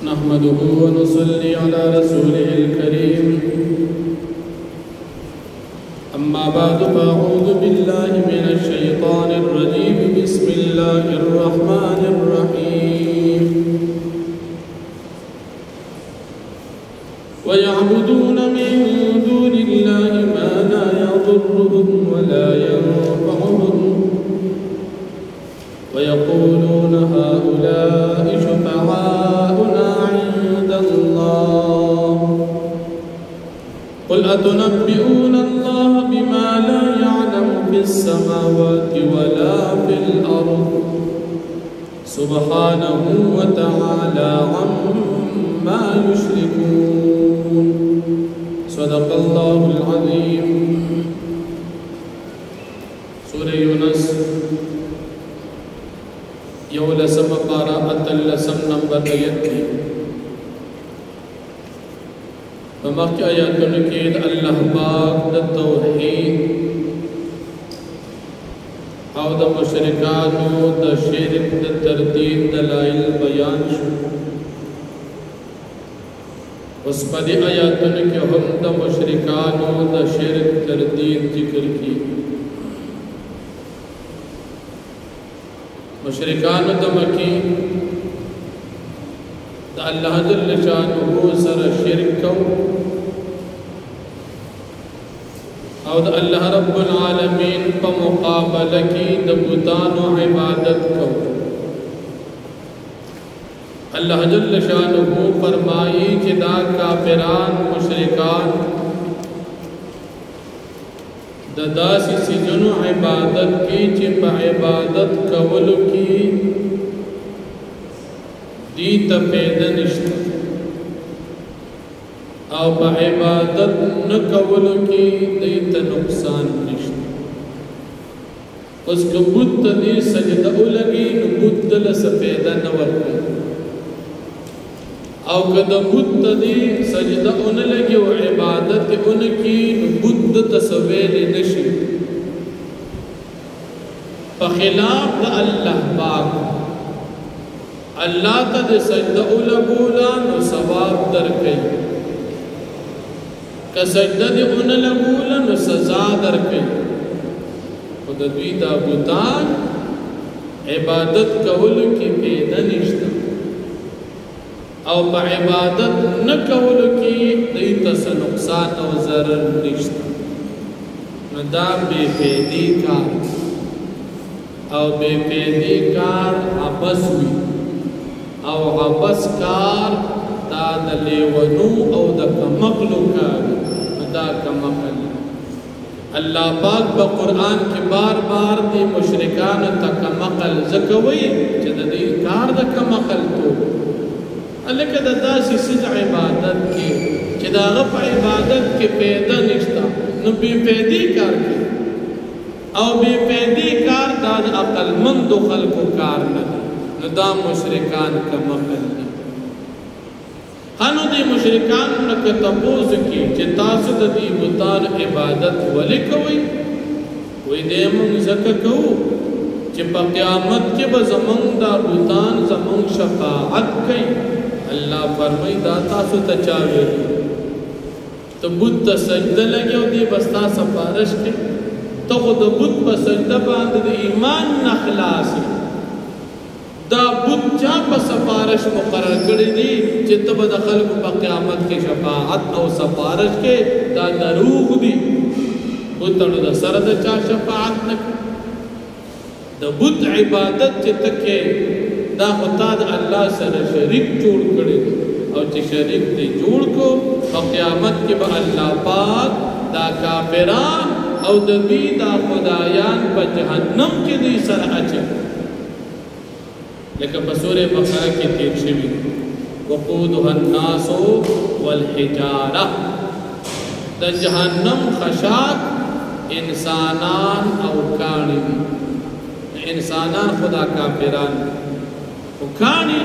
नहमदुहु व नुसल्ली अला रसूलिहिल करीम अम्मा बअदु फ़अऊज़ु बिल्लाहि मिनश शैतानिर रजीम बिस्मिल्लाहिर रहमानिर रहीम व यअबुदून मिन दूनिल्लाहि मा ला यज़ुर्रुहुम व ला यनफ़अुहुम व यक़ूलून हाउलाइ शुफ़अाउना इंदल्लाह क़ुल अतुनब्बिऊना अल्लाह बिमा ला यअलमु फ़िस्समावाति व ला फ़िल अर्ज़ सुब्हानहु व तआला अम्मा युश्रिकून। सदक़ल्लाहुल अज़ीम। सूरह यूनुस यौलसम पारा अतल्लसम नंबर आयत थी। मक्की आयतुन के अल्लाह पाक द तौहीद और द मुशरिकानो द शिरक द तरदीद दलाइल बयान शु। उस पद आयतुन के हम द मुशरिकानो द शिरक तरदीद जिक्र की। मुशरिकानो द मक्की द अल्लाह जल्ल शानुहु सर शिरक को और अल्लाह रब्बुल आलमीन का मुकाबला की द बुतानो इबादत को। अल्लाह जल्ल शानुहु फरमाई कि दा काफिरान मुशरिकान दासी सिजनो इबादत की चिप इबादत कवल की दीत पैदनिश्त और इबादत न कवल की दीत नुकसान निश्त। उसको बुद्ध दी सजदा उलगी बुद्ध ल सफेदा नवर और कद बुद्ध दी सजदा उन लगी वो इबादत उनकी बुद्ध तसवेल नशी बखिलाफ अल्लाह पाक अल्लाह तद सजदा उलगूला नो सवाब दर कई का सजदा दे उन लगूला नो सजा दर कई। खुद द्वीदा बुतान इबादत कवल की पेदनिश्ता और इबादत न कवल की दईतस नुकसान और ज़रर निश्ता। नदा बेफेदी कार और बेफेदी कार आपस हुई और आपस कार दा दलेवनु और द कमकलु कार दा कमकल। अल्लाह पाक बकुरान के बार बार दी मुशरिकान तक कमकल ज़कवई जदी कार द कमकल तो अलग दासी सिज इबादत के चिदागप इबादत के पैदा निश्ता न बेफेदी कार के और बेफेदी कार दाद अक्लमंद खल्को कार न दा मुशरिकान का मकल हनु दी मुशरिकान न के तपोज की चितासद दी बुतान इबादत वली कोई कोई देमन जक को चिप क़यामत के बजमन दा बुतान जमन शफाअत कई। अल्लाह फरमाई दाता सु तचावे तो बुद्ध सजदा लगे दी बस्ता सफारिश के तो खुद बुद्ध पर सजदा बांध दे ईमान नखलास दा बुद्ध जा पर सफारिश मुकर्रर कर दी चित बदखल को क़यामत के शफाअत और सफारिश के दा दरूग दी बुद्ध दा सरद चा शफाअत न द बुद्ध इबादत चित के दा खुदा अल्लाह सर शरीक जोड़ करे और जे शरीक दे जोड़ को क़यामत के बाद अल्लाह पाक दा काफिरान और दबी दा खुदायान पर जहन्नम के दी सर अचल। लेकिन बसूरे बकरा के तेरशवी वक़ूदुहन नासो वल हिजारा द जहन्नम खशाक इंसानान और कानी इंसानान खुदा काफिरान कानी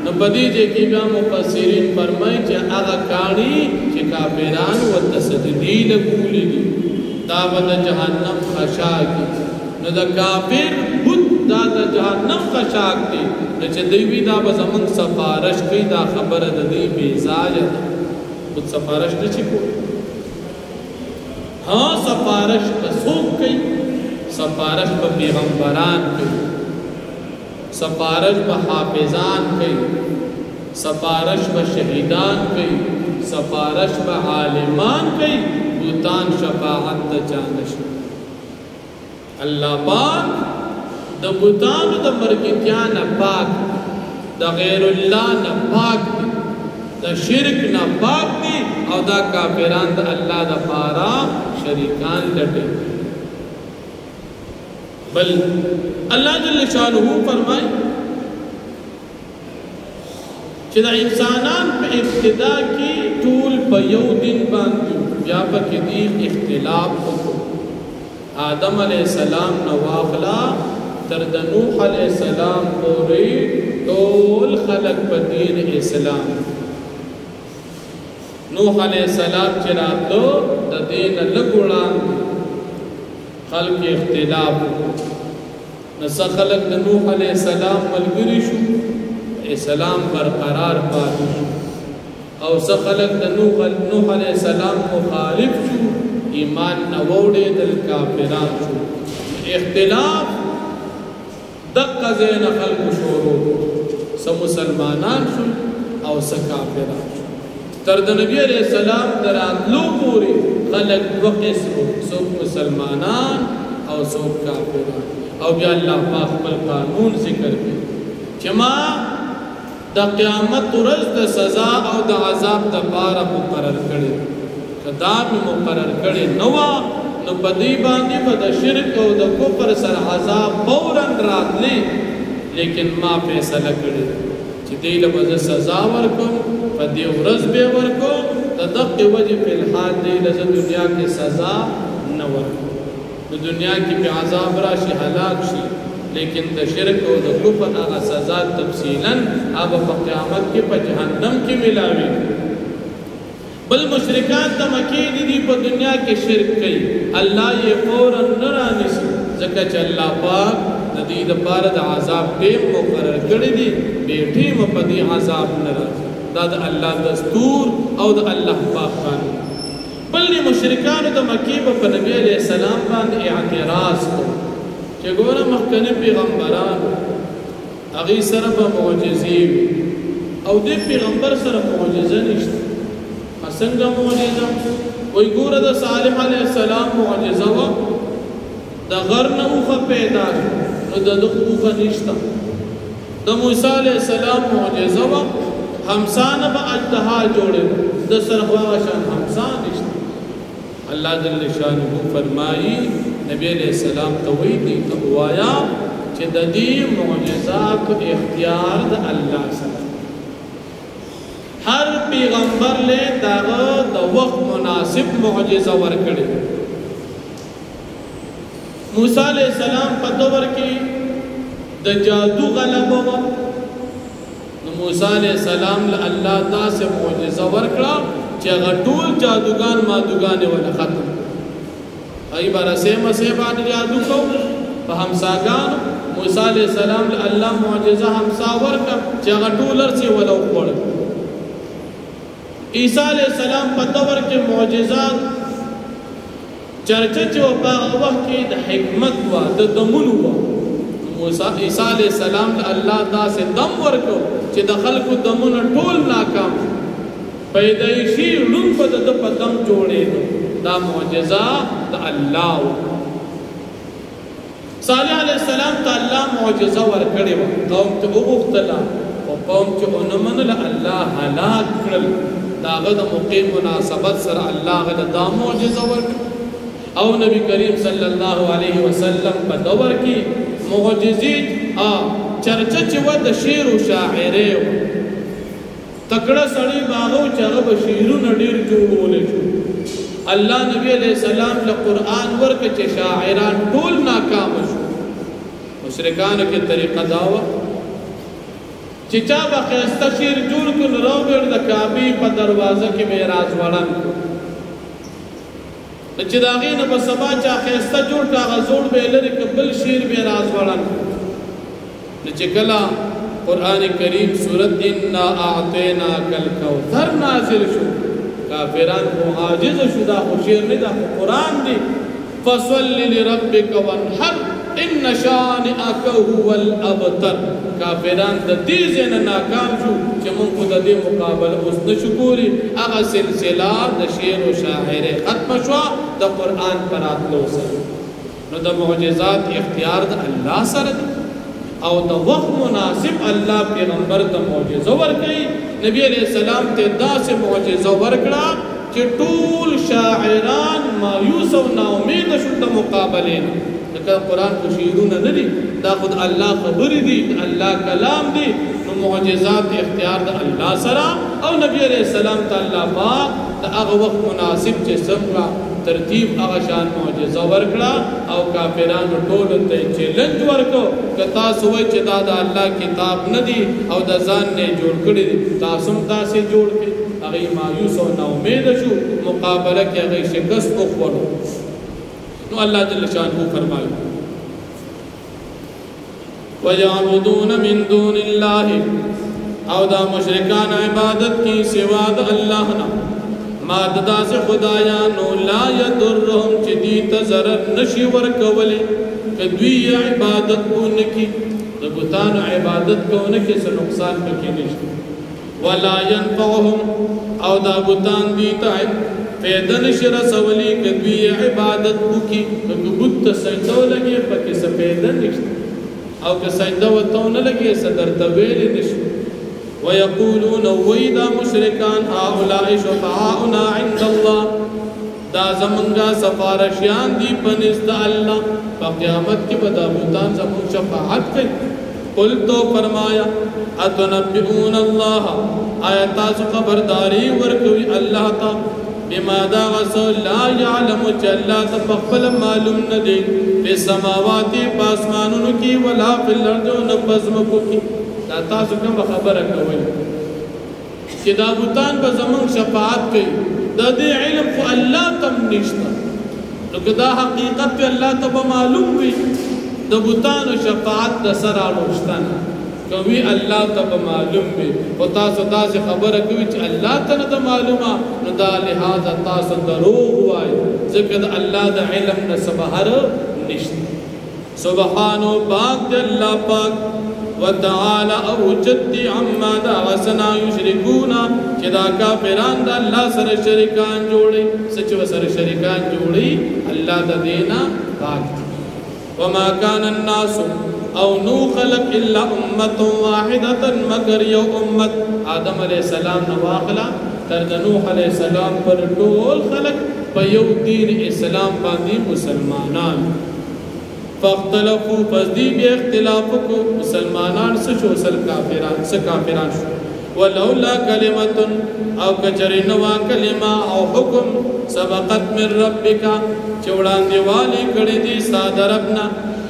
न बदीजे की बया मुफस्सिरीन फरमाई जे आगा कानी जे काफिरान व तसददी लगूली दावत जहन्नम खशाकी न द काफिर बुद्ध दा जहन्नम خشاک دی چې دوی دا به زمونږ سفارش کوي دا خبره د دوی بې ځایه ده خود سفارش نه شي کولی ها سفارش به څوک کوي سفارش به پیغمبران کوي سفارش به حافظان کوي سفارش به شهیدان کوي سفارش به عالمان کوي بوتان شفاعت ته چا نشي الله پاک د بوتانو د مرګتیا نه پاک د غیر الله نه پاک دی د شرک نه پاک دی او دا کافران د الله د پاره شریکان لټي بل الله جل شانه فرمای چې دا انسانان په ابتدا کې ټول په یو دین باندې بیا په کې دی اختلاف وکړو آدم علیہ السلام نو واخلا تر د نوح علیہ السلام پورې ټول خلق په دین اسلام نوح علیہ السلام چې راتلو د دین لګوړان خلق اختلاف نس خلق د نوح علیہ السلام ملګری شو اسلام برقرار پاتې شو او څه خلق د نوح علیہ السلام مخالف شو ایمان نووڑے دل کافران شو اختلاف دقا زین خلق شورو سا مسلمانان شو او سا کافران شو ترد نبی علیہ السلام دراتلو پوری خلق دو قسمو سوک مسلمانان او سوک کافران او بیا اللہ پاک بل قانون ذکر کے چما دا قیامت رز دا سزا او دا عذاب دا بارا مقرر کرے دا می مقرر کړي نو نو پدی باندې په د شرک او د کفر سره عذاب فورن راتلی لیکن ما فیصله کړي چې دې له سزا ورکوم په دې ورځ به ورکوم د دغه وجه په الحال دې له دنیا کې سزا نه ورکوم د دنیا کې په عذاب راشي هلاک شي لیکن د شرک او د کفر هغه سزا تفصیلا اب په قیامت کې په جهنم کې ملاوي بل مشرکان د مکی دي په دنیا کې شرک کوي الله یې فورن نه رانیسي ځکه چې الله پاک د دې لپاره د عذاب ټیم مقرر کړی دی به ټیم په دې عذاب نه راځي دا د الله دستور او د الله پاک قانون بل مشرکان د مکی په نبی علیہ السلام باندې اعتراض کوي چې ګوره مخکنی پیغمبرانو هغه سره په معجزې او د پیغمبر سره معجزه نشته څنګه معجزه وای ګوره د صالح علیه السلام معجزه و د غر نه اوخه پیدا نو د دغه اوخه نشته د موسی علیه السلام معجزه و همسانه به اجدها جوړه د سرخوا شان همسان نشته الله جل شانه فرمایي نبی علیہ السلام ته وی دي تقوایا چې د دې معجزات اختیار د الله سره ہر پیغمبر لے داغا دا وقت مناسب معجزہ ورکڑے موسیٰ علیہ السلام پتور کی دا جادو غلب ہوا موسیٰ علیہ السلام اللہ دا سے معجزہ ورکڑا چی اگر طول جادوگان مادوگانے والا ختم ای بارا سیمہ سیبان جادو کو پا ہمساگان موسیٰ علیہ السلام اللہ معجزہ ہمسا ورکڑا چی اگر طول ارسی والا اکوڑ عیسیٰ علیہ السلام په دور کې معجزات چرچه چې په وخت کې د حکمت وا د دمونو وا عیسیٰ علیہ السلام الله داسې دم ورکو چې د خلکو دمونه ټول ناکام پیدایشي لون په د دم جوړې دا معجزه د الله صالح علیہ السلام ته الله معجزه ورکړې و قوم ته وغوښتله او قوم چې ونمنله الله هلاک کړل داغه د موقع مناسبت سره الله غل دا معجزه ورک او نبی کریم صلی الله علیه وسلم په دور کې معجزې چرچه چې و د شعر او شاعري تکړه سړی باغو چې هغه بشیرونه ډیر جوړول شو الله نبی علیہ السلام له قران ورک چې شاعران ټول ناکام شو مشرکان کې طریقه داوا چې چا به خسته شیر جوړ کړ راوړ د کعبه په دروازه کې معراج وړاند چې داغې نه په سبا چا خسته جوړ کا غزوړ به لري قبل شیر معراج وړاند نچکلا قرآن کریم سورت انا اعطیناک الکوثر نازل شو کافران کو عاجز شو دا خوشیر نہیں دا قرآن دی فصل لربک وانحر ان شانئک هو الابتر کافران د دې ځای ناکام شو چې موږ په دې مقابله اوس نشو کولی هغه سلسله د شعر او شاعري ختم شو د قرآن پر راتلو سره نو د معجزات اختیار د الله سره او د وخت مناسب الله پیغمبر ته معجزه ورکړي نبی علیہ السلام ته داسې معجزه ورکړه چې ټول شاعران مایوس او ناامید شو د مقابله قرآن کو شعرونه نه دي دا خود الله خبرې دي الله کلام دي نو معجزات اختیار د الله سره او نبی علیہ السلام تعالی پاک د هغه وخت مناسب چې څنګه ترتیب هغه شان معجزه ورکړه او کافرانو ټول ته چیلنج ورکړو که تاسو وایئ چې دا د الله کتاب نه دي او د ځان نه جوړ کړي دي تاسو هم داسې جوړ کړئ هغه مایوس او ناامید شو مقابله کې هغه شکست وخوړو نو الله جل شانه فرمایي وَيَعْبُدُونَ مِن دُونِ اللَّهِ او دا مشرکان عبادت کی سوا د الله نه ما داسې خدایانو لا یضرهم چې دی ته ضرر نشي ورکولی که دوی عبادت کوونکي د بتانو عبادت کوونکي څه نقصان پکې نشته ولا ينفعهم او دا بتان دی ته فیدہ نشی رسولی کہ دوی عبادت بکی کہ بت سجدو لگی پکی سفیدہ نشت او کہ سجدو تو نہ لگی صدر طویل نشت ویقولون ویدہ مشرکان هؤلاء شفعاؤنا عند اللہ دا زمنگا سفارشیان دی پنزد اللہ پا قیامت کی بدا بوتان زمن شفاعت کئی قل تو فرمایا اتنبئون اللہ آیتاس خبرداری ورکوی اللہ تا بما دا غسو لا يعلم چلا تفقل معلوم ندی فی سماواتی پاسمانونو کی ولا فی الارض نفظمکو کی دا تاسو کم خبر کوئی کہ دا بوتان با زمان شفاعت کئی دا دی علم خو اللہ تم نشتا نو دا حقیقت پی اللہ تب معلوم ہوئی دا بوتان شفاعت دا سر آلوشتانا کوي الله ته معلوم وي او تاسو داسې خبره کوي چې الله ته نه معلومه نو دا لحاظ تاسو دروغ وایي ځکه د الله د علم نه بهر نشته سبحانه پاک دی الله پاک وتعالى او جدي عما دا غسنا یشرکون چې دا کافران د الله سره شریکان جوړي سچ سره شریکان جوړي الله د دینا پاک وما كان الناس او نو خلق الا امت واحدة مگر یو امت آدم علیہ السلام نواخلا تر نوح علیہ السلام پر ټول خلق په یو دین اسلام باندې مسلمانان فاختلفوا فزدی بی اختلاف کو مسلمانان سشو سل کافران شو ولولا کلمت او کچری نوا کلمه او حکم سبقت من ربک چوڑان دیوالی کړي دي ساده ربنا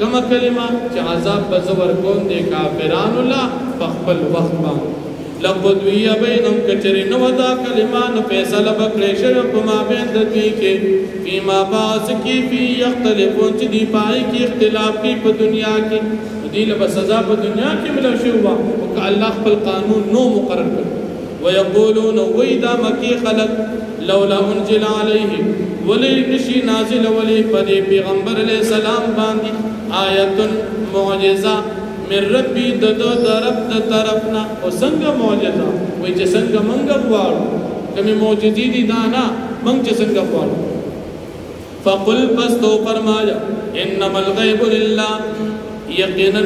کما کلمه چې عذاب بزور کون دے کافران الله بخبل وقت باندې لقد وی بینم کچری نو دا کلمه نو فیصله بکړې شر په ما بین د دوی کې فيما باس کی فی یختلفون چې دی پای کې اختلاف کی په دنیا کې دی له سزا په دنیا کې ملو شو او که الله خپل قانون نو مقرر کړ ويقولون ويدا مکی خلق لولا انزل علیه ولی نشی نازل ولی پر پیغمبر علیہ السلام باندې آیت معجزہ من ربی ددو درب د طرفنا او څنګه معجزہ وای چې څنګه منګ غواړو کمی معجزې دي دانا منګ چې څنګه غواړو فقل پس تو فرمایا انما الغیب لله یقینا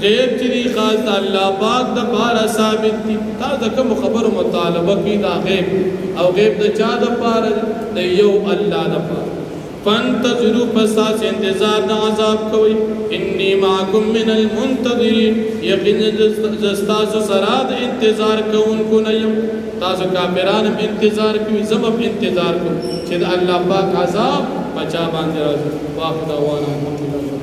غیب چې دی خاص الله پاک د پاره ثابت دي تا د کوم خبر مطالبه کی دا غیب او غیب د چا د پاره د یو الله د پاره فانتظروا پساس انتظار د عذاب کوي انی معکم من المنتظرین یقینا زستاسو سراد انتظار کوونکو نه یم تاسو کافران انتظار کوي زمم انتظار کوي چې د الله پاک عذاب بچا باندې راځي واخدا وانا